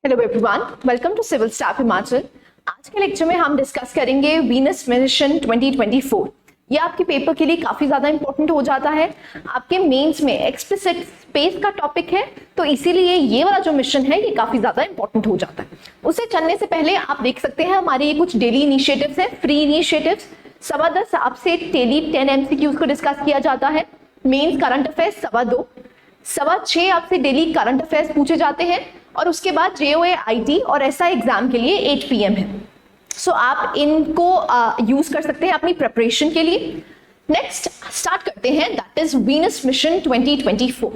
Hello everyone, welcome to civil staff Himachal. आज के lecture में हम डिस्कस करेंगे वीनस मिशन 2024। ये आपके पेपर के लिए काफी ज्यादा इंपॉर्टेंट हो जाता है। आपके मेंस में एक्सप्लिसिट स्पेस का टॉपिक है, तो इसीलिए ये वाला जो मिशन है ये काफी ज्यादा इंपॉर्टेंट हो जाता है। उसे चलने से पहले आप देख सकते हैं हमारे ये कुछ डेली इनिशिएटिव्स हैं, फ्री इनिशिएटिव्स। 10:15 आपसे डेली 10 MCQs को डिस्कस किया जाता है। मेंस करंट अफेयर्स 2:15, 6:15 आपसे डेली करंट अफेयर्स पूछे जाते हैं, और उसके बाद JOA IT और SI एग्जाम के लिए 8 PM है। सो आप इनको यूज कर सकते हैं अपनी प्रिपरेशन के लिए। नेक्स्ट स्टार्ट करते हैं, दैट इज वीनस मिशन 2024।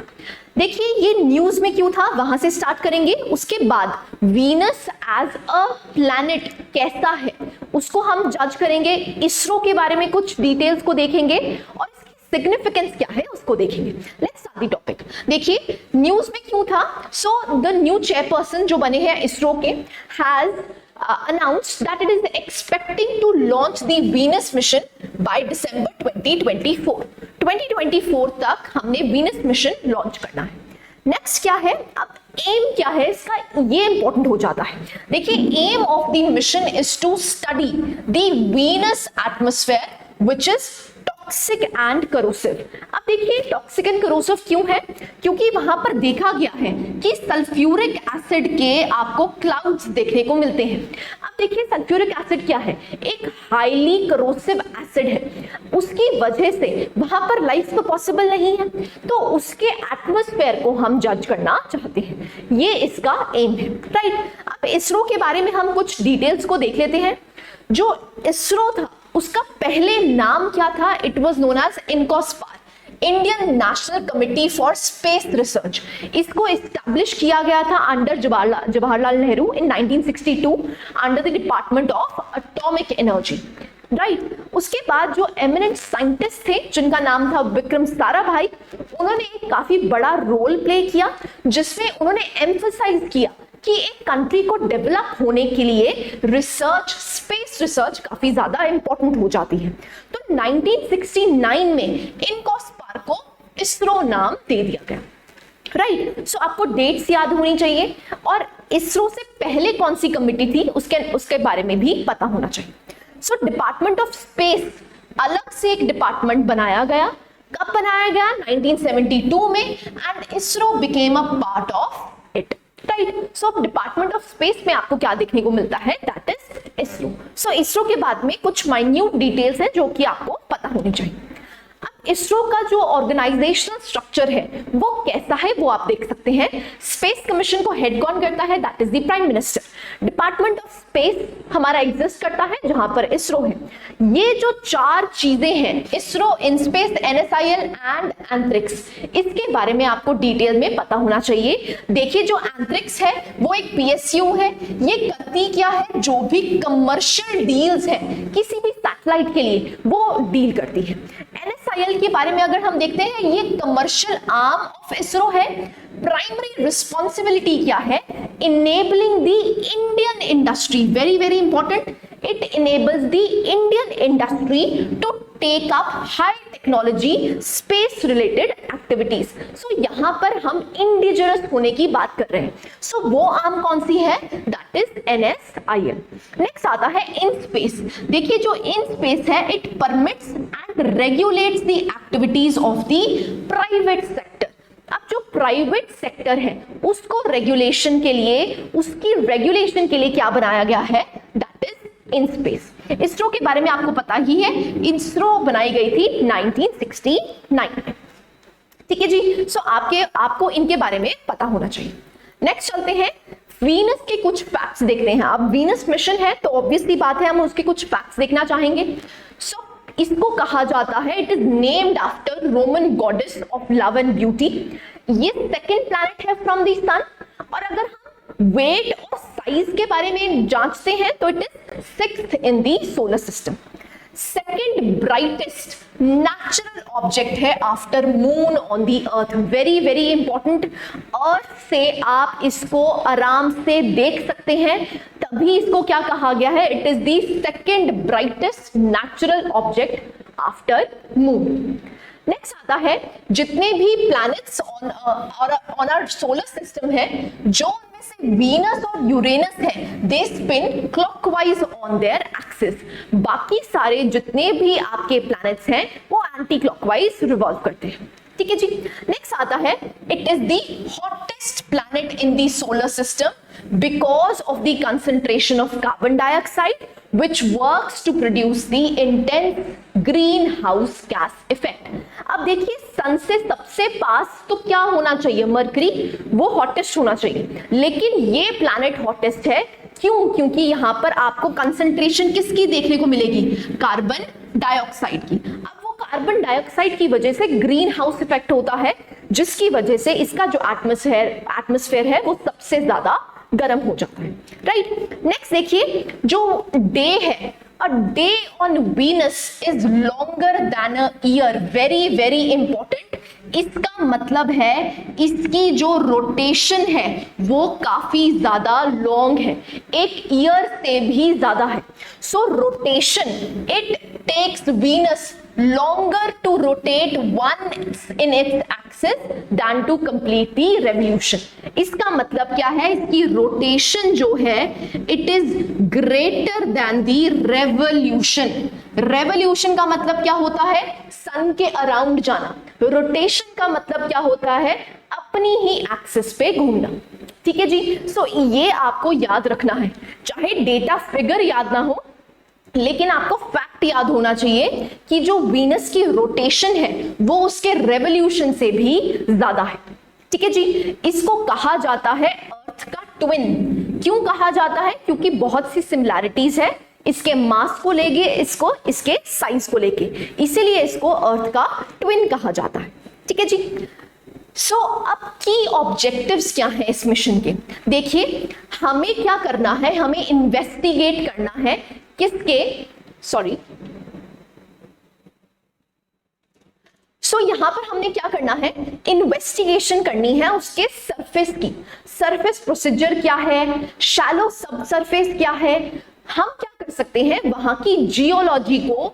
देखिए ये न्यूज में क्यों था, वहां से स्टार्ट करेंगे। उसके बाद वीनस एज अ प्लैनेट कैसा है उसको हम जज करेंगे। इसरो के बारे में कुछ डिटेल्स को देखेंगे और सिग्निफिकेंस क्या है उसको देखेंगे। Let's start the topic. देखिए न्यूज में क्यों था। सो द न्यू चेयरपर्सन जो बने हैं इसरो के has announced that it is expecting to launch the Venus mission by December 2024। 2024 तक हमने Venus mission लॉन्च करना है। नेक्स्ट क्या है, अब एम क्या है इसका, ये इंपॉर्टेंट हो जाता है। देखिए aim of the mission is to study the Venus atmosphere which is toxic and corrosive. अब देखिए टॉक्सिक एंड करोसिव क्यों है, क्योंकि वहां पर देखा गया है कि सल्फ्यूरिक एसिड के आपको क्लाउड्स देखने को मिलते हैं। अब देखिए सल्फ्यूरिक एसिड क्या है, एक हाईली करोसिव एसिड है। उसकी वजह से वहां पर लाइफ तो पॉसिबल नहीं है, तो उसके एटमॉस्फेयर को हम जज करना चाहते हैं। ये इसका एम है, राइट। अब इसरो के बारे में हम कुछ डिटेल्स को देख लेते हैं। जो इसरो था उसका पहले नाम क्या था, it was known as INCOSPAR, Indian National Committee for Space Research. इसको एस्टैब्लिश किया गया था under Jawaharlal Nehru in 1962 under the Department of Atomic Energy, right. उसके बाद जो एमिनेंट साइंटिस्ट थे जिनका नाम था विक्रम साराभाई, उन्होंने एक काफी बड़ा रोल प्ले किया जिसमें उन्होंने एम्फसाइज किया कि एक कंट्री को डेवलप होने के लिए रिसर्च, स्पेस रिसर्च काफी ज्यादा इंपॉर्टेंट हो जाती है। तो 1969 में इनकॉस्पार को इसरो नाम दे दिया गया, राइट। सो आपको डेट्स याद होनी चाहिए, और इसरो से पहले कौन सी कमिटी थी उसके बारे में भी पता होना चाहिए। सो डिपार्टमेंट ऑफ स्पेस अलग से एक डिपार्टमेंट बनाया गया। कब बनाया गया, 1972 में, and ISRO became a part of it, right. So department of space में आपको क्या देखने को मिलता है, दैट इज इसरो। सो इसरो के बाद में कुछ माइन्यूट डिटेल्स है जो कि आपको पता होनी चाहिए। अब इसरो का जो ऑर्गेनाइजेशनल स्ट्रक्चर है वो कैसा है वो आप देख सकते हैं। स्पेस कमीशन को हेड कौन करता है, that is the prime minister. Department of space हमारा एग्जिस्ट करता है जहां पर इसरो है। ये जो चार चीजें हैं, इसरो, इनस्पेस, NSIL एंड एंथ्रिक्स, इसके बारे में आपको डिटेल में पता होना चाहिए। देखिए जो एंथ्रिक्स है वो एक PSU है। ये करती क्या है, जो भी कमर्शियल डील्स है किसी भी सैटेलाइट के लिए वो डील करती है। NSIL के बारे में अगर हम देखते हैं, ये कमर्शियल आर्म ऑफ इसरो है। प्राइमरी रिस्पॉन्सिबिलिटी क्या है, enabling the Indian industry, very very important, it enables the Indian industry to take up high technology space related activities. So यहां पर हम इंडिजिनस होने की बात कर रहे हैं। सो वो आर्म कौन सी है, दैट इज NSIL। नेक्स्ट आता है इन स्पेस। देखिए जो इन स्पेस है, it permits and regulates the activities of the private sector. अब जो प्राइवेट सेक्टर है उसको रेगुलेशन के लिए, उसकी रेगुलेशन के लिए क्या बनाया गया है, that is in space. ISRO के बारे में आपको पता ही है, इसरो बनाई गई थी 1969 में, ठीक है जी। सो आपको इनके बारे में पता होना चाहिए। नेक्स्ट चलते हैं, वीनस के कुछ फैक्ट्स देखते हैं। अब वीनस मिशन है तो ऑब्वियसली बात है हम उसके कुछ फैक्ट्स देखना चाहेंगे। सो इसको कहा जाता है, it is named after Roman goddess of love and beauty. ये सेकंड प्लैनेट है फ्रॉम द सन, और अगर हम वेट और साइज के बारे में जांचते हैं तो it is 6th in the solar system. Second brightest natural object है after moon on the earth, very very important. Earth से आप इसको आराम से देख सकते हैं, तभी इसको क्या कहा गया है, it is the second brightest natural object after moon. Next आता है जितने भी planets on our solar system है, जो उनमें से वीनस और यूरेनस है they spin clockwise on their axis, बाकी सारे जितने भी आपके प्लैनेट्स हैं वो एंटी क्लॉकवाइज रिवॉल्व करते हैं। ठीक है जी। नेक्स्ट आता है, it is the hottest planet in the solar system because of the concentration of carbon dioxide which works to produce the intense greenhouse gas effect। अब देखिए सन से सबसे पास तो क्या होना चाहिए, मरकरी, वो हॉटेस्ट होना चाहिए, लेकिन ये प्लैनेट हॉटेस्ट है क्यों? क्योंकि यहां पर आपको कंसंट्रेशन किसकी देखने को मिलेगी, कार्बन डाइऑक्साइड की। अब वो कार्बन डाइऑक्साइड की वजह से ग्रीन हाउस इफेक्ट होता है, जिसकी वजह से इसका जो एटमॉस्फेयर है वो सबसे ज्यादा गर्म हो जाता है। राइट। नेक्स्ट देखिए, जो डे है, a day on Venus is longer than a year, very very important. इसका मतलब है इसकी जो रोटेशन है वो काफी ज्यादा लॉन्ग है, एक ईयर से भी ज्यादा है। So rotation, it takes Venus longer to rotate once in its axis than to complete the revolution। इसका मतलब क्या है, इसकी रोटेशन जो है it is greater than the revolution। Revolution का मतलब क्या होता है, सन के अराउंड जाना। रोटेशन का मतलब क्या होता है, अपनी ही एक्सिस पे घूमना। ठीक है जी। सो ये आपको याद रखना है, चाहे डेटा फिगर याद ना हो लेकिन आपको फैक्ट याद होना चाहिए कि जो वीनस की रोटेशन है वो उसके रेवोल्यूशन से भी ज्यादा है। ठीक है जी। इसको कहा जाता है अर्थ का ट्विन। क्यों कहा जाता है, क्योंकि बहुत सी सिमिलैरिटीज है इसके मास को लेके, इसको इसके साइज को लेके, इसीलिए इसको अर्थ का ट्विन कहा जाता है। ठीक है जी। सो अब की ऑब्जेक्टिव्स क्या हैं इस मिशन के, देखिए हमें क्या करना है, हमें इन्वेस्टिगेट करना है किसके, यहां पर हमने क्या करना है, इन्वेस्टिगेशन करनी है उसके सरफेस की। सरफेस प्रोसीजर क्या है, शैलो सब सरफेस क्या है, हम क्या कर सकते हैं, वहां की जियोलॉजी को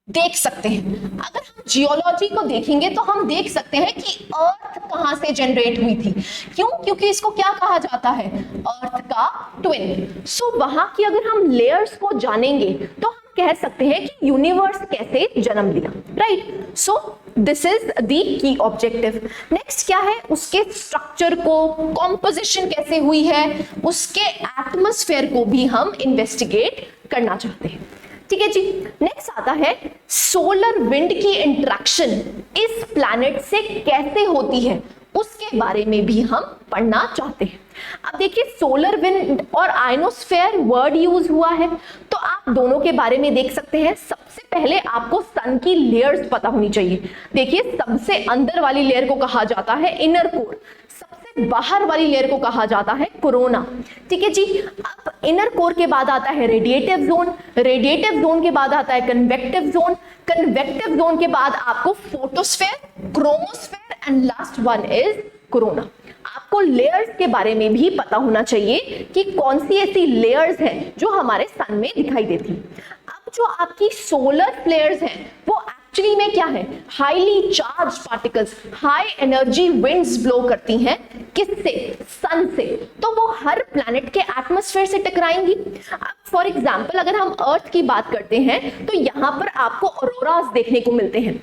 देख सकते हैं। अगर हम जियोलॉजी को देखेंगे तो हम देख सकते हैं कि अर्थ कहां से जनरेट हुई थी। क्यों? क्योंकि इसको क्या कहा जाता है, अर्थ का ट्विन। सो वहां की अगर हम लेयर्स को जानेंगे तो हम कह सकते हैं कि यूनिवर्स कैसे जन्म लिया। Right. So this is the key objective. Next क्या है, उसके स्ट्रक्चर को, कॉम्पोजिशन कैसे हुई है, उसके एटमॉस्फेयर को भी हम इन्वेस्टिगेट करना चाहते हैं। ठीक है जी। नेक्स्ट आता है, सोलर विंड की इंटरेक्शन इस प्लैनेट से कैसे होती है उसके बारे में भी हम पढ़ना चाहते हैं। अब देखिए सोलर विंड और आयनोस्फेयर वर्ड यूज हुआ है तो आप दोनों के बारे में देख सकते हैं। सबसे पहले आपको सन की लेयर्स पता होनी चाहिए। देखिए सबसे अंदर वाली लेयर को कहा जाता है इनर कोर, सबसे बाहर वाली लेयर को कहा जाता है कोरोना। ठीक है जी। अब इनर कोर के बाद आता है रेडिएटिव जोन, रेडिएटिव जोन के बाद आता है कन्वेक्टिव जोन, कन्वेक्टिव जोन के बाद आपको photosphere, chromosphere and last one is corona. आपको लेयर्स के बारे में भी पता होना चाहिए कि कौन सी ऐसी लेयर्स हैं जो हमारे सन में दिखाई देती हैं। अब जो आपकी सोलर फ्लेयर्स हैं वो एक्चुअली में क्या है, highly charge particles, high energy winds blow करती हैं किससे, सन से, तो वो हर प्लैनेट के एटमॉस्फेयर से टकराएंगी। अब फॉर एग्जांपल अगर हम अर्थ की बात करते हैं तो यहां पर आपको ऑरोरास देखने को मिलते हैं।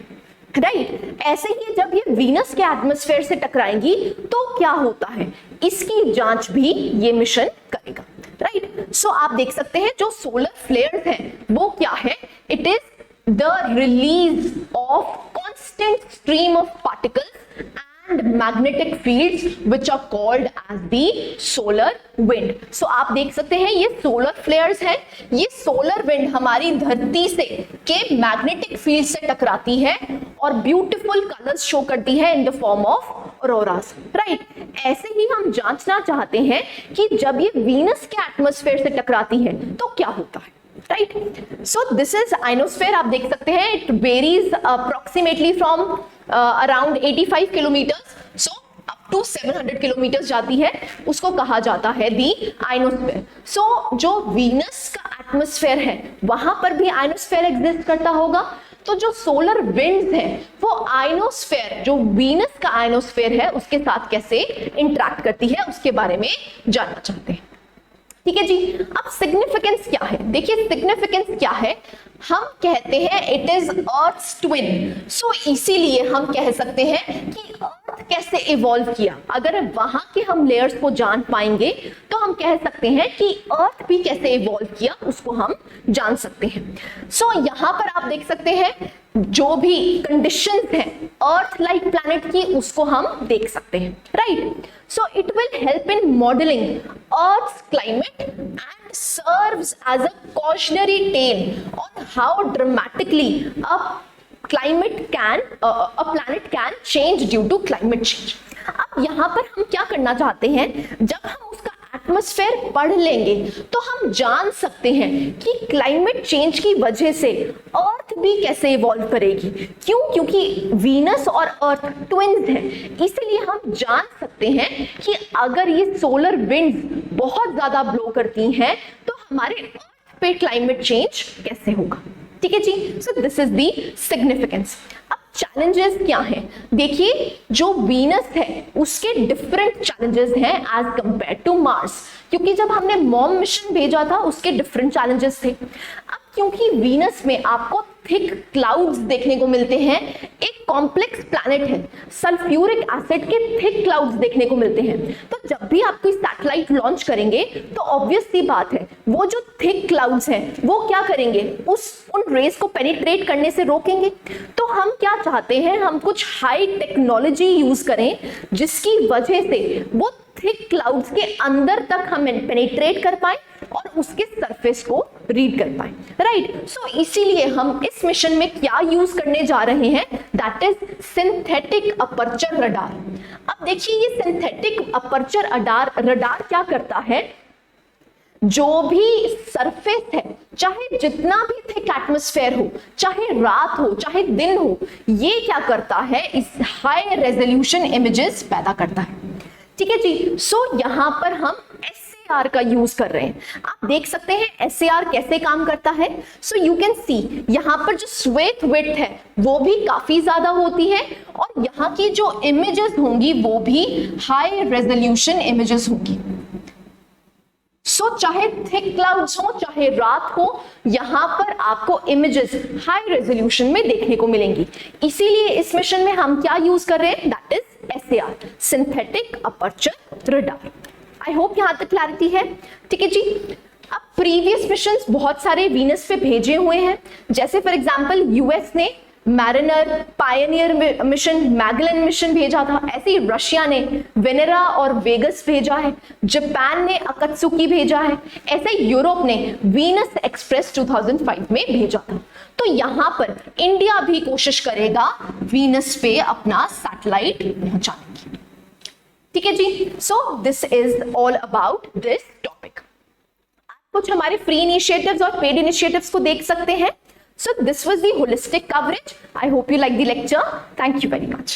राइट। ऐसे ही जब ये वीनस के एटमॉस्फेयर से टकराएंगी तो क्या होता है, इसकी जांच भी ये मिशन करेगा। राइट। सो आप देख सकते हैं जो सोलर फ्लेयर्स हैं वो क्या है, it is the release of constant stream of particles and magnetic fields which are called as the solar wind। So आप देख सकते हैं ये solar flares हैं, ये solar wind हमारी धरती से के magnetic field से टकराती है और beautiful colors show करती है in the form of auroras। Right। ऐसे ही हम जांचना चाहते हैं कि जब ये वीनस के एटमॉस्फेयर से टकराती है तो क्या होता है। Right. So this is ionosphere, आप देख सकते हैं it varies approximately from around 85 kilometres, so up to 700 kilometres जाती है, उसको कहा जाता है दी आइनोस्फेयर। सो जो वीनस का एटमॉस्फेयर है वहां पर भी आइनोस्फेयर एग्जिस्ट करता होगा, तो जो सोलर विंड्स हैं वो आयनोस्फेयर, जो वीनस का आयनोस्फेयर है उसके साथ कैसे इंटरेक्ट करती है उसके बारे में जानना चाहते हैं। ठीक है जी। अब सिग्निफिकेंस क्या है, देखिए सिग्निफिकेंस क्या है, हम कहते हैं इट इज अर्थ्स ट्विन। सो इसीलिए हम कह सकते हैं कि अर्थ कैसे इवॉल्व किया, अगर वहां के हम लेयर्स को जान पाएंगे तो हम कह सकते हैं कि अर्थ भी कैसे इवॉल्व किया उसको हम जान सकते हैं। सो यहां पर आप देख सकते हैं जो भी कंडीशंस हैं अर्थ लाइक प्लैनेट की उसको हम देख सकते हैं, right. So it will help in modelling earth's climate and serves as a cautionary tale on how dramatically a planet can change due to climate change। अब यहाँ पर हम क्या करना चाहते हैं, जब हम उसका एटमॉस्फेयर पढ़ लेंगे तो हम जान सकते हैं कि क्लाइमेट चेंज की वजह से अर्थ भी कैसे इवॉल्व करेगी। क्यों? क्योंकि वीनस और अर्थ ट्विन्स हैं, इसलिए हम जान सकते हैं कि अगर ये सोलर विंड्स बहुत ज्यादा ब्लो करती हैं तो हमारे अर्थ पे क्लाइमेट चेंज कैसे होगा। ठीक है जी। So this is the significance. अब चैलेंजेस क्या हैं, देखिए जो वीनस है उसके डिफरेंट चैलेंजेस हैं एज कंपेयर टू मार्स, क्योंकि जब हमने मॉम मिशन भेजा था उसके डिफरेंट चैलेंजेस थे। अब क्योंकि वीनस में आपको थिक क्लाउड्स देखने को मिलते हैं, एक कॉम्प्लेक्स प्लैनेट है, सल्फ्यूरिक एसिड के थिक क्लाउड्स देखने को मिलते हैं, तो जब भी आप कोई सैटेलाइट लॉन्च करेंगे तो ऑब्वियस सी बात है वो जो थिक क्लाउड्स हैं वो क्या करेंगे, उन रेस को पेनिट्रेट करने से रोकेंगे। तो हम क्या चाहते हैं, हम कुछ हाई टेक्नोलॉजी यूज करें जिसकी वजह से वो थिक क्लाउड्स के अंदर तक हम पेनिट्रेट कर पाए और उसके सरफेस को रीड कर पाए, राइट। सो इसीलिए हम इस मिशन में क्या यूज करने जा रहे हैं, that is synthetic aperture radar. अब देखिए ये सिंथेटिक अपर्चर रडार क्या करता है, जो भी सरफेस है, चाहे जितना भी थिक एटमॉस्फेयर हो, चाहे रात हो चाहे दिन हो, ये क्या करता है, इस हाई रेजोल्यूशन इमेजेस पैदा करता है। ठीक है जी। सो यहां पर हम SAR का यूज कर रहे हैं। आप देख सकते हैं SAR कैसे काम करता है। सो यू कैन सी यहां पर जो स्वेथ विड्थ है वो भी काफी ज्यादा होती है और यहाँ की जो इमेजेस होंगी वो भी हाई रेजोल्यूशन इमेजेस होंगी। सो चाहे थिक क्लाउड्स हो चाहे रात हो, यहां पर आपको इमेजेस हाई रेजोल्यूशन में देखने को मिलेंगी। इसीलिए इस मिशन में हम क्या यूज कर रहे हैं, that is SAR, synthetic aperture radar. I hope यहां तक क्लैरिटी है। ठीक है जी। अब प्रीवियस मिशंस बहुत सारे वीनस पे भेजे हुए हैं, जैसे फॉर एग्जांपल यूएस ने mariner, Pioneer mission, Magellan mission भेजा था, ऐसे ही रशिया ने वेनेरा और वेगस भेजा है, जापान ने अकत्सुकी भेजा है, ऐसे यूरोप ने वीनस एक्सप्रेस 2005 में भेजा था। तो यहां पर इंडिया भी कोशिश करेगा वीनस पे अपना सैटेलाइट पहुंचाने की। ठीक है जी। So this is all about this topic. आप कुछ हमारे फ्री इनिशिएटिव्स और पेड इनिशिएटिव्स को देख सकते हैं। So this was the holistic coverage. I hope you like the lecture. Thank you very much.